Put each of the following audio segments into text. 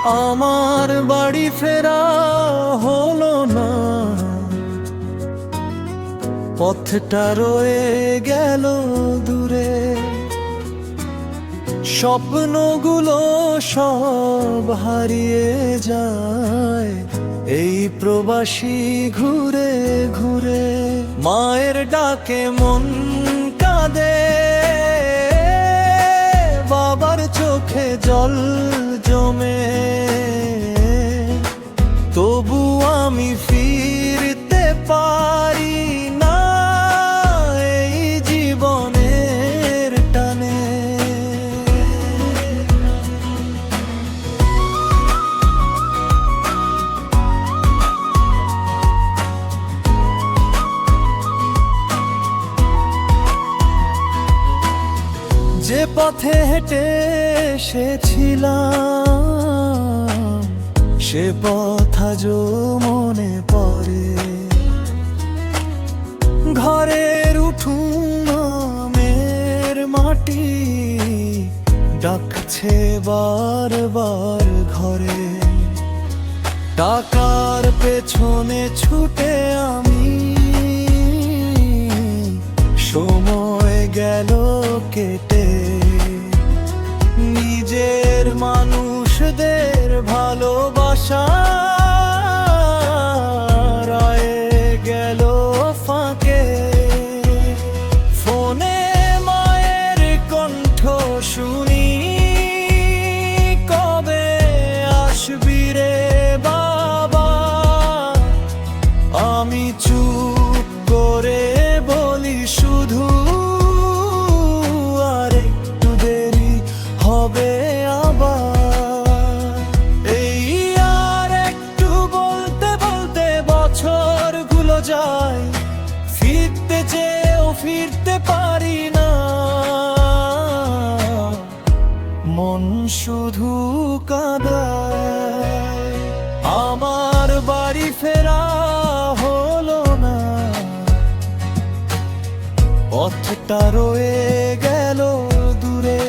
আমার বাড়ি ফেরা হলো না, পথটা রয়ে গেল দূরে। স্বপ্নগুলো সব হারিয়ে যায় এই প্রবাসী ঘুরে ঘুরে। মায়ের ডাকে মন কাঁদে, বাবার চোখে জল জমে, তবু আমি ফিরতে পারি না এই জীবনের টানে। যে পথে হেঁটে এসেছিলাম, সে পথ আজও মনে পড়ে। ঘরের উঠোনের মাটি ডাকছে বারবার ঘরে। টাকার পেছনে ছুটে আমি, সময় গেল কেটে। নিজের মানুষদের ভালোবাসা রয়ে গেল ফাঁকে। ফোনে মায়ের কণ্ঠ শুনি, কবে আসবি রে বাবা। আমি চুপ করে বলি শুধু, আর একটু দেরি হবে আবার। এই আর একটু বলতে বলতে বছরগুলো যায়, ফিরতে চেয়েও ফিরতে পারি না। মন শুধু কাঁদায়, আমার বাড়ি ফেরা হলো না, পথটা রয়ে গেল দূরে।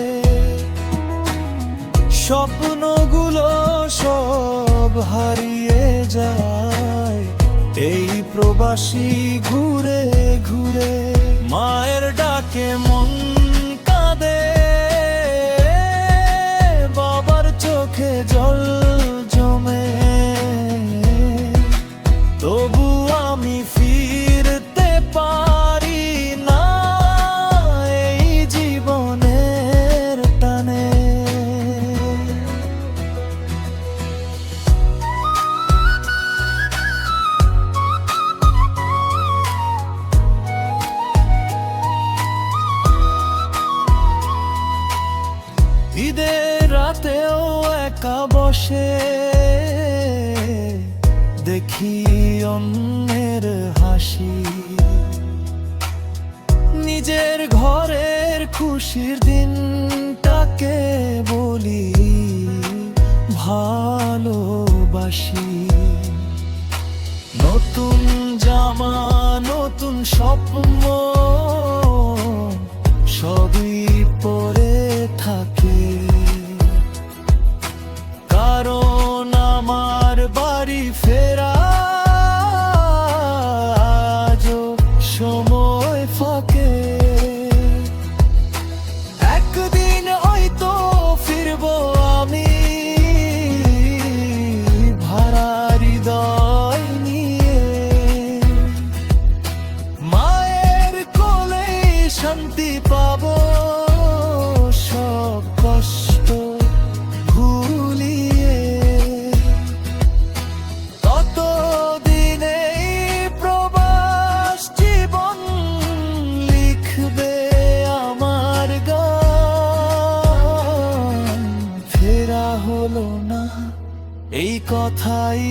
স্বপ্নগুলো সব হারিয়ে যায় এই প্রবাসী ঘুরে ঘুরে। মায়ের ডাকে মন কাঁদে, বাবার চোখে জল জমে, তবু আমি ফিরতে পারি না এই জীবনের টানে। ঈদের রাতেও একা বসে দেখি অন্যের হাসি। নিজের ঘরের খুশির দিনটাকে বলি ভালোবাসি। নতুন জামা, নতুন স্বপ্ন সবই পরে থাকে, কারণ আমার বাড়ি ফেরা আজও সময় ফাঁকে। একদিন হয়তো ফিরবো আমি, ভাড়া হৃদয় নিয়ে। মায়ের কোলে শান্তি পাবো, সব কষ্ট ভুলিয়ে। ততদিনে প্রবাস জীবন লিখবে আমার গান। ফেরা হলো না এই কথাই